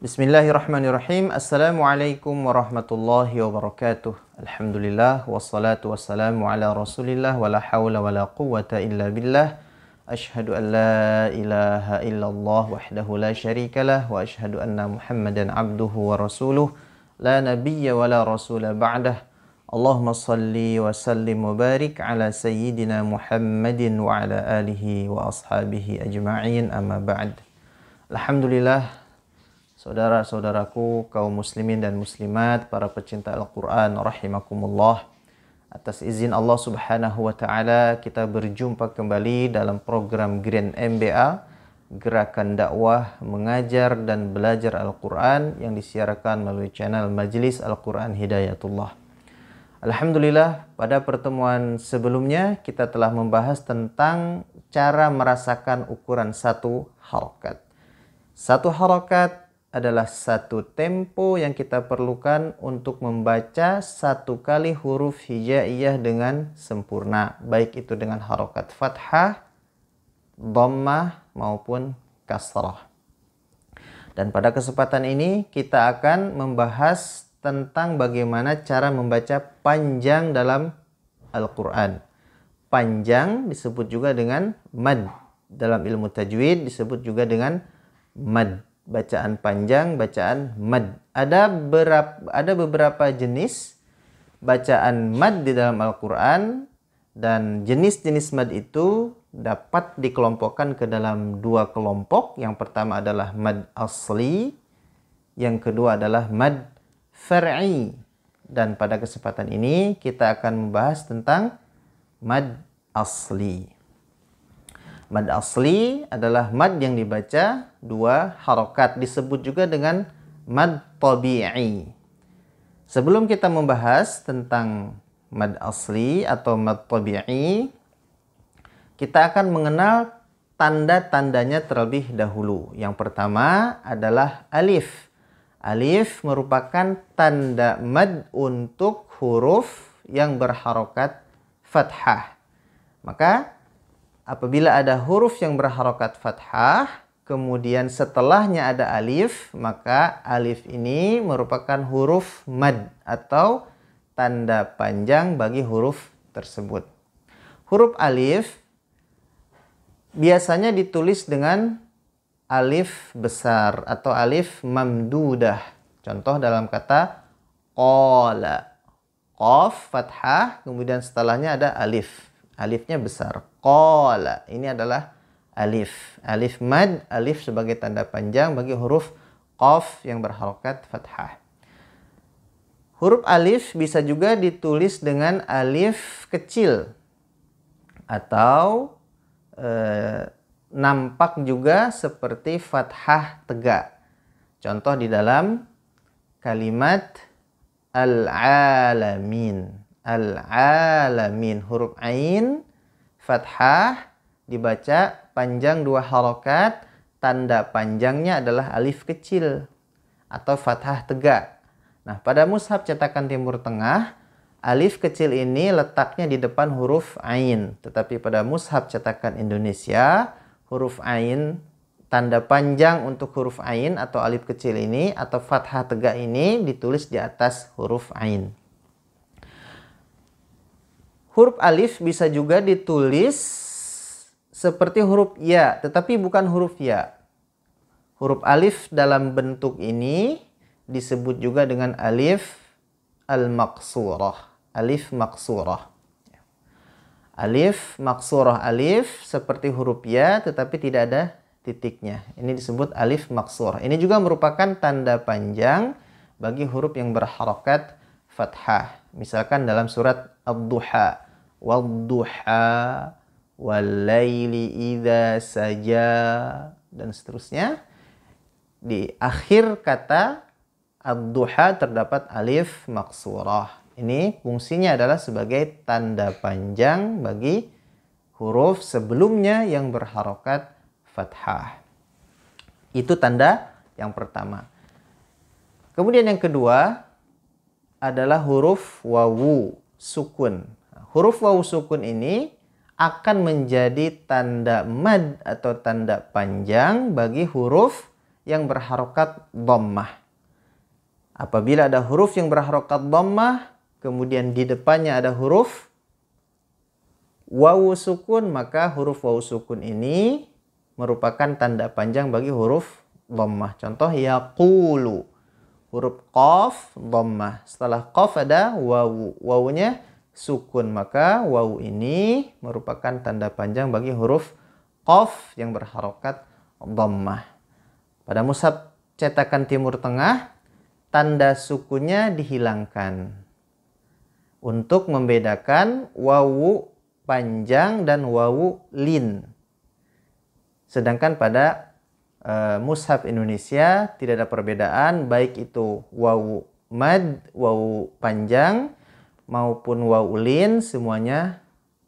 Bismillahirrahmanirrahim. Assalamualaikum warahmatullahi wabarakatuh. Alhamdulillah wassalatu wassalamu ala Rasulillah wala haula wala quwwata illa billah. Asyhadu an la ilaha illallah wahdahu la syarikalah wa asyhadu anna Muhammadan abduhu wa rasuluh la nabiyya wala rasula ba'dah. Allahumma salli wa sallim wa barik ala sayyidina Muhammadin wa ala alihi wa ashabihi ajma'in, amma ba'd. Alhamdulillah, saudara-saudaraku kaum muslimin dan muslimat, para pecinta Al-Quran rahimakumullah. Atas izin Allah subhanahu wa ta'ala, kita berjumpa kembali dalam program Grand MBA, Gerakan Dakwah Mengajar dan Belajar Al-Quran, yang disiarkan melalui channel Majelis Al-Quran Hidayatullah. Alhamdulillah, pada pertemuan sebelumnya kita telah membahas tentang cara merasakan ukuran satu harokat. Satu harokat adalah satu tempo yang kita perlukan untuk membaca satu kali huruf hijaiyah dengan sempurna, baik itu dengan harokat fathah, dhammah maupun kasrah. Dan pada kesempatan ini kita akan membahas tentang bagaimana cara membaca panjang dalam Al-Quran. Panjang disebut juga dengan mad. Dalam ilmu tajwid disebut juga dengan mad. Bacaan panjang, bacaan mad. Ada beberapa jenis bacaan mad di dalam Al-Quran, dan jenis-jenis mad itu dapat dikelompokkan ke dalam dua kelompok. Yang pertama adalah mad asli, yang kedua adalah mad far'i. Dan pada kesempatan ini kita akan membahas tentang mad asli. Mad asli adalah mad yang dibaca dua harokat, disebut juga dengan mad tabi'i. Sebelum kita membahas tentang mad asli atau mad tabi'i, kita akan mengenal tanda-tandanya terlebih dahulu. Yang pertama adalah alif. Alif merupakan tanda mad untuk huruf yang berharokat fathah. Maka apabila ada huruf yang berharokat fathah, kemudian setelahnya ada alif, maka alif ini merupakan huruf mad atau tanda panjang bagi huruf tersebut. Huruf alif biasanya ditulis dengan alif besar atau alif mamdudah. Contoh dalam kata qala. Qaf fathah, kemudian setelahnya ada alif. Alifnya besar. Qala. Ini adalah alif. Alif mad, alif sebagai tanda panjang bagi huruf qaf yang berharokat fathah. Huruf alif bisa juga ditulis dengan alif kecil atau nampak juga seperti fathah tegak. Contoh di dalam kalimat al-alamin. Al-alamin, huruf ain fathah dibaca panjang dua harokat, tanda panjangnya adalah alif kecil atau fathah tegak. Nah, pada mushaf cetakan Timur Tengah, alif kecil ini letaknya di depan huruf ain. Tetapi pada mushaf cetakan Indonesia, huruf ain, tanda panjang untuk huruf ain atau alif kecil ini atau fathah tegak ini ditulis di atas huruf ain. Huruf alif bisa juga ditulis seperti huruf ya, tetapi bukan huruf ya. Huruf alif dalam bentuk ini disebut juga dengan alif al-maqsurah. Alif maqsurah. Alif maksurah, alif seperti huruf ya tetapi tidak ada titiknya. Ini disebut alif maksurah. Ini juga merupakan tanda panjang bagi huruf yang berharokat fathah. Misalkan dalam surat Ad-Duha, wad-duha, wal-laili idza saja, dan seterusnya. Di akhir kata Ad-Duha terdapat alif maksurah. Ini fungsinya adalah sebagai tanda panjang bagi huruf sebelumnya yang berharokat fathah. Itu tanda yang pertama. Kemudian yang kedua adalah huruf wawu sukun. Huruf wawu sukun ini akan menjadi tanda mad atau tanda panjang bagi huruf yang berharokat dhammah. Apabila ada huruf yang berharokat dhammah, kemudian di depannya ada huruf wawu sukun, maka huruf wawu sukun ini merupakan tanda panjang bagi huruf dhammah. Contoh yaqulu, huruf qaf dhammah. Setelah qaf ada wawu, wawunya sukun, maka wawu ini merupakan tanda panjang bagi huruf qaf yang berharokat dhammah. Pada mushaf cetakan Timur Tengah, tanda sukunnya dihilangkan untuk membedakan wawu panjang dan wawu lin. Sedangkan pada mushaf Indonesia tidak ada perbedaan, baik itu wawu mad, wawu panjang maupun wawu lin, semuanya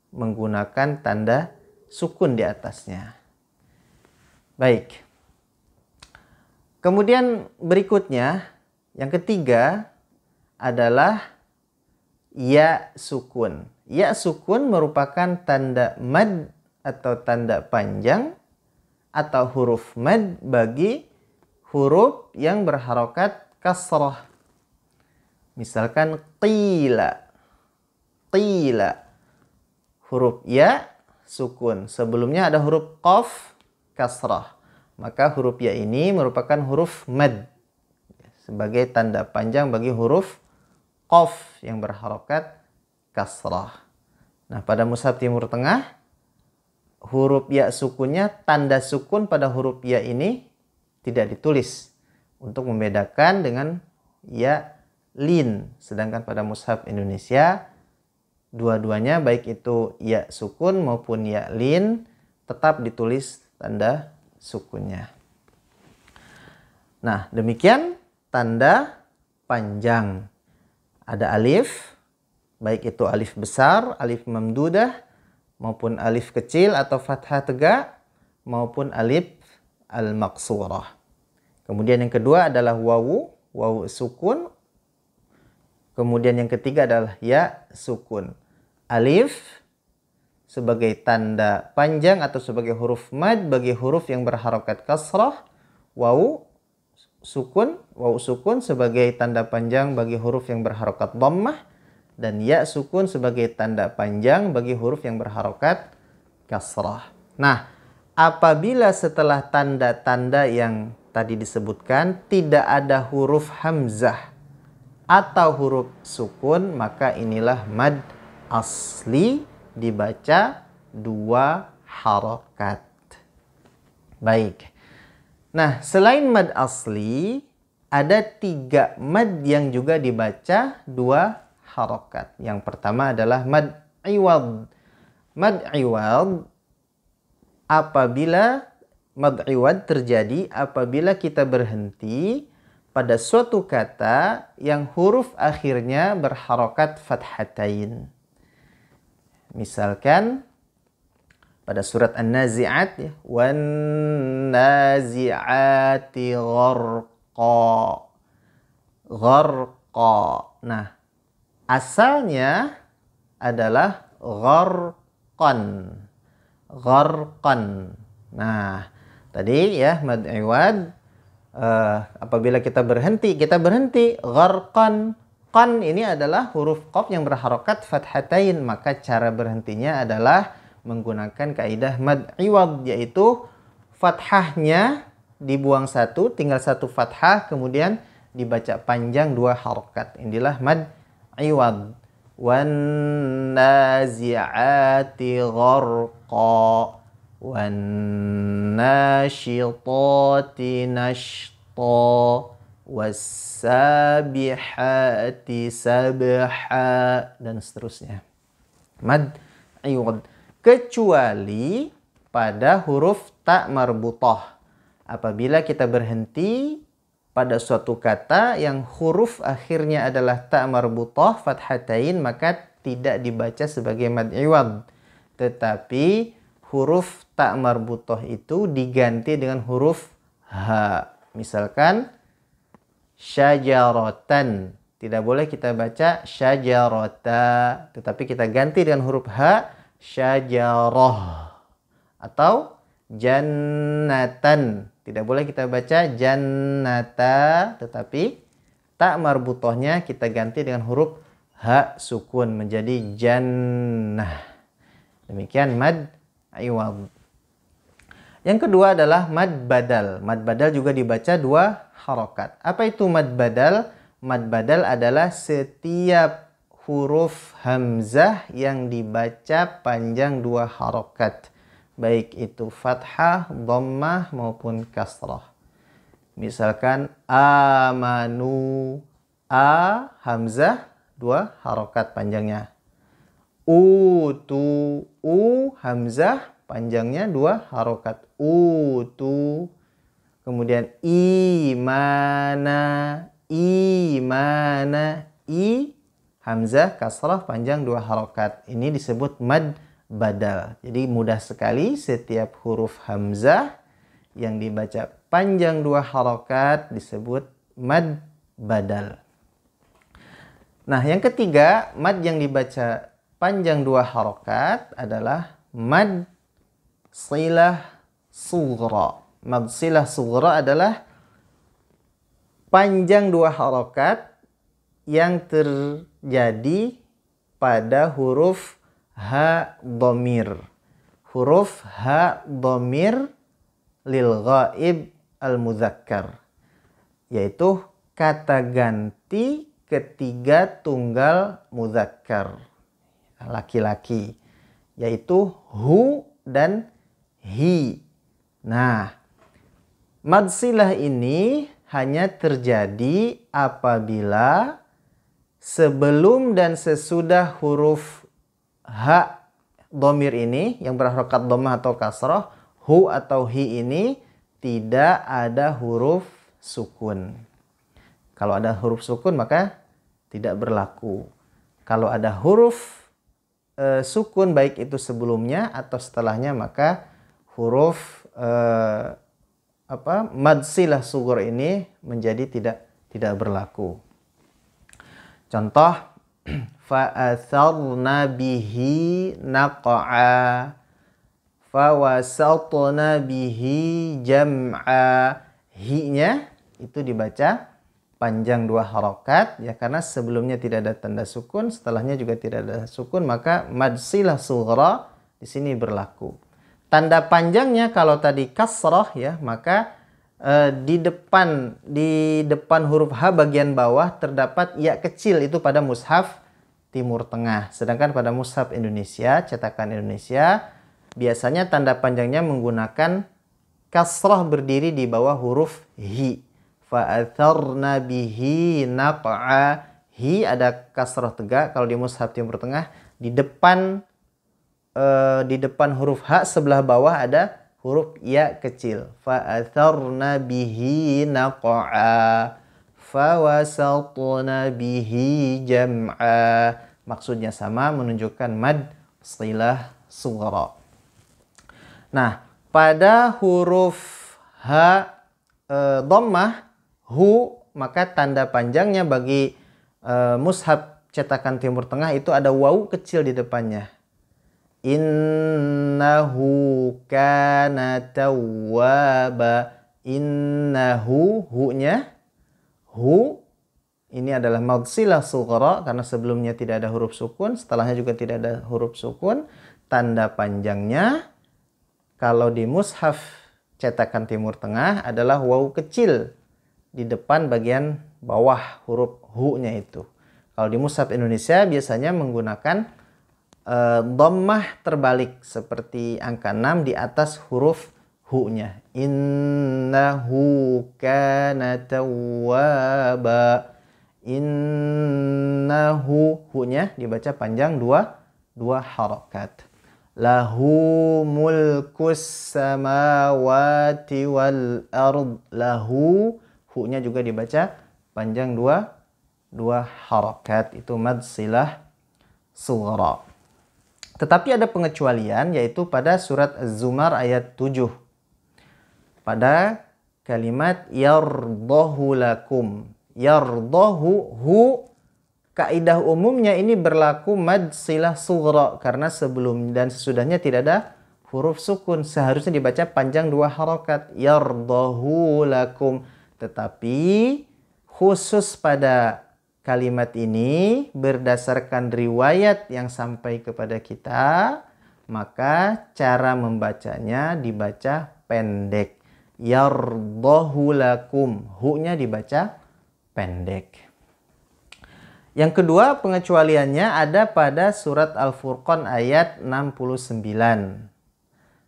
menggunakan tanda sukun di atasnya. Baik. Kemudian berikutnya, yang ketiga adalah ya sukun. Ya sukun merupakan tanda mad atau tanda panjang atau huruf mad bagi huruf yang berharokat kasrah. Misalkan qila. Qila. Huruf ya sukun. Sebelumnya ada huruf qaf kasrah. Maka huruf ya ini merupakan huruf mad sebagai tanda panjang bagi huruf qaf yang berharokat kasrah. Nah, pada mushaf Timur Tengah, huruf ya sukunnya, tanda sukun pada huruf ya ini tidak ditulis untuk membedakan dengan ya lin. Sedangkan pada mushaf Indonesia, dua-duanya baik itu ya sukun maupun ya lin tetap ditulis tanda sukunnya. Nah, demikian tanda panjang. Ada alif, baik itu alif besar, alif mamdudah, maupun alif kecil atau fathah tegak, maupun alif al-maqsurah. Kemudian yang kedua adalah wawu, wawu sukun. Kemudian yang ketiga adalah ya sukun. Alif sebagai tanda panjang atau sebagai huruf mad bagi huruf yang berharokat kasrah. Wawu sukun sebagai tanda panjang bagi huruf yang berharokat dhammah, dan ya sukun sebagai tanda panjang bagi huruf yang berharokat kasrah. Nah, apabila setelah tanda-tanda yang tadi disebutkan tidak ada huruf hamzah atau huruf sukun, maka inilah mad asli, dibaca dua harokat. Baik. Nah, selain mad asli, ada 3 mad yang juga dibaca dua harokat. Yang pertama adalah mad iwad. Mad iwad terjadi apabila kita berhenti pada suatu kata yang huruf akhirnya berharokat fathatain. Misalkan pada surat An-Nazi'at, ya, wan nazi'ati gharqa. Gharqa. Nah, asalnya adalah gharqan. Gharqan. Nah, tadi ya mad iwad, apabila kita berhenti gharqan. Qan ini adalah huruf qaf yang berharokat fathatain, maka cara berhentinya adalah menggunakan kaidah mad iwad, yaitu fathahnya dibuang satu, tinggal satu fathah, kemudian dibaca panjang dua harokat. Inilah mad iwad. Wan nazi'ati gharqa, wan nasyitati nashta, wassabihati sabha, dan seterusnya. Mad iwad. Kecuali pada huruf ta marbutah. Apabila kita berhenti pada suatu kata yang huruf akhirnya adalah ta marbutah fathatain, maka tidak dibaca sebagai mad iwad. Tetapi huruf ta marbutah itu diganti dengan huruf ha. Misalkan syajaratan, tidak boleh kita baca syajarata, tetapi kita ganti dengan huruf ha, syajarah. Atau jannatan, Tidak boleh kita baca jannata, tetapi ta marbutohnya kita ganti dengan huruf ha sukun menjadi jannah. Demikian mad iwad. Yang kedua adalah mad badal. Mad badal juga dibaca 2 harokat. Apa itu mad badal? Mad badal adalah setiap huruf hamzah yang dibaca panjang 2 harokat. Baik itu fathah, dhammah maupun kasrah. Misalkan amanu, a hamzah 2 harokat panjangnya. Utu, u hamzah panjangnya 2 harokat. Utu. Kemudian imana, imana, i hamzah kasrah panjang 2 harokat. Ini disebut mad badal. Jadi mudah sekali, setiap huruf hamzah yang dibaca panjang 2 harokat disebut mad badal. Nah, yang ketiga, mad yang dibaca panjang 2 harokat adalah mad silah sughra. Mad silah sughra adalah panjang 2 harokat yang terjadi pada huruf ha dhamir. Huruf ha dhamir lil ghaib al-mudzakkar, yaitu kata ganti ketiga tunggal mudzakkar, laki-laki, yaitu hu dan hi. Nah, mad silah ini hanya terjadi apabila sebelum dan sesudah huruf ha dhamir ini yang berharokat dhammah atau kasrah, hu atau hi ini tidak ada huruf sukun. Kalau ada huruf sukun maka tidak berlaku. Kalau ada huruf sukun baik itu sebelumnya atau setelahnya maka huruf mad silah sughra ini menjadi tidak berlaku. Contoh, fa'atharna bihi naq'a, fawasatna bihi jam'a. Hi-nya itu dibaca panjang 2 harokat ya, karena sebelumnya tidak ada tanda sukun, setelahnya juga tidak ada sukun, maka mad silah sughra di sini berlaku. Tanda panjangnya kalau tadi kasrah ya, maka di depan huruf ha bagian bawah terdapat ya kecil, itu pada mushaf Timur Tengah. Sedangkan pada mushaf Indonesia, cetakan Indonesia, biasanya tanda panjangnya menggunakan kasrah berdiri di bawah huruf hi. Fa'atharna bihi naq'a. Hi ada kasrah tegak. Kalau di mushaf Timur Tengah, di depan huruf ha sebelah bawah ada huruf ya kecil. Fa'atharna bihi naq'a, fawasatna bihi jam'a. Maksudnya sama, menunjukkan mad silah sughra. Nah, pada huruf ha dhammah, hu, maka tanda panjangnya bagi mushaf cetakan Timur Tengah itu ada wawu kecil di depannya. Innahu kana tawwaba. Innahu, hu-nya, hu ini adalah mad silah sughra karena sebelumnya tidak ada huruf sukun, setelahnya juga tidak ada huruf sukun. Tanda panjangnya kalau di mushaf cetakan Timur Tengah adalah wawu kecil di depan bagian bawah huruf hu-nya itu. Kalau di mushaf Indonesia biasanya menggunakan dhammah terbalik seperti angka 6 di atas huruf hu-nya. Innahu kana tawwaba. Innahu, hu-nya dibaca panjang 2 harokat. Lahu mulkus samawati wal ard. Lahu, hu-nya juga dibaca panjang 2 harokat. Itu mad silah sughra. Tetapi ada pengecualian, yaitu pada surat Az-Zumar ayat 7. Pada kalimat yardahu lakum. Yardahu, hu, kaidah umumnya ini berlaku mad silah sughra karena sebelum dan sesudahnya tidak ada huruf sukun, seharusnya dibaca panjang 2 harokat. Yardahu lakum. Tetapi khusus pada kalimat ini berdasarkan riwayat yang sampai kepada kita, maka cara membacanya dibaca pendek. Yardahu lakum. Hu-nya dibaca pendek. Yang kedua pengecualiannya ada pada surat Al-Furqan ayat 69.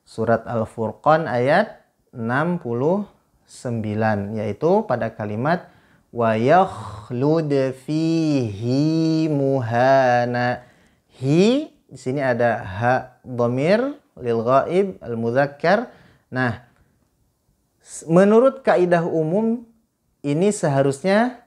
Surat Al-Furqan ayat 69, yaitu pada kalimat wa yakhlud fihi muhana. Hi di sini ada ha dhamir lil ghaib al mudzakkar. Nah, menurut kaidah umum ini seharusnya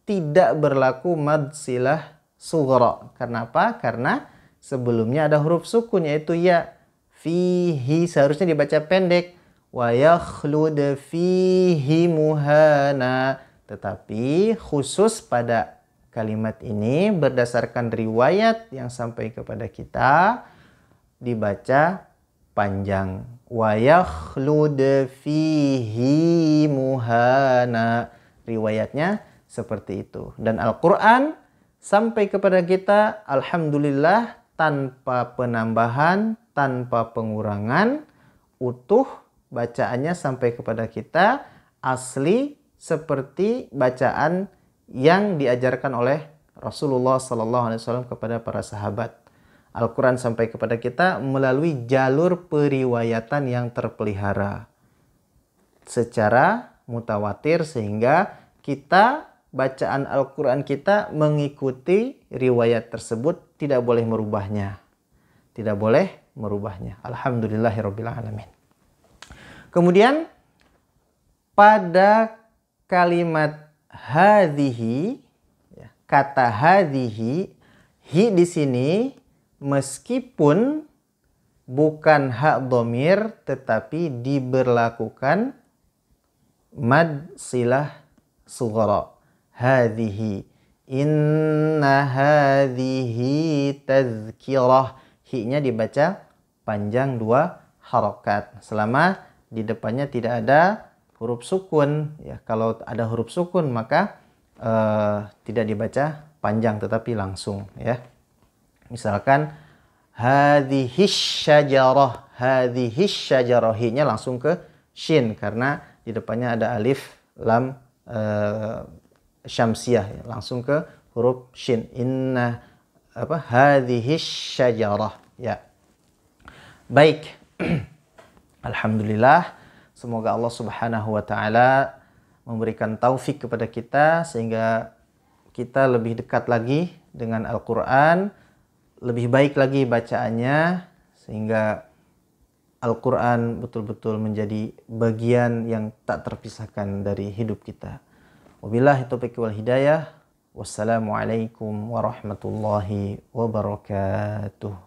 tidak berlaku mad silah sughra. Karena apa? Karena sebelumnya ada huruf sukun yaitu ya. Fihi seharusnya dibaca pendek. Wa yakhlud fihi muhana. Tetapi khusus pada kalimat ini berdasarkan riwayat yang sampai kepada kita dibaca panjang. Wa yakhlud fihi muhana. Riwayatnya seperti itu. Dan Al-Quran sampai kepada kita alhamdulillah tanpa penambahan, tanpa pengurangan, utuh bacaannya sampai kepada kita asli seperti bacaan yang diajarkan oleh Rasulullah SAW kepada para sahabat. Al-Quran sampai kepada kita melalui jalur periwayatan yang terpelihara secara mutawatir, sehingga kita bacaan Al-Quran kita mengikuti riwayat tersebut, tidak boleh merubahnya. Tidak boleh merubahnya. Alhamdulillahirabbil alamin. Kemudian pada kalimat hadhihi, kata hadhihi, hi di sini meskipun bukan hak dhamir tetapi diberlakukan mad silah sughra. Hadhihi, inna hadhihi tazkirah. Hi-nya dibaca panjang 2 harokat selama di depannya tidak ada huruf sukun. Ya, kalau ada huruf sukun maka tidak dibaca panjang tetapi langsung, ya. Misalkan hadhihi syajarah, hadhihi syajarah, hi-nya langsung ke shin karena di depannya ada alif lam syamsiyah, langsung ke huruf shin. Inna hadhihi syajarah, ya. Baik. Alhamdulillah, semoga Allah Subhanahu wa taala memberikan taufik kepada kita sehingga kita lebih dekat lagi dengan Al-Qur'an, lebih baik lagi bacaannya sehingga Al-Qur'an betul-betul menjadi bagian yang tak terpisahkan dari hidup kita. Wabillahi taufiq wal hidayah. Wassalamualaikum warahmatullahi wabarakatuh.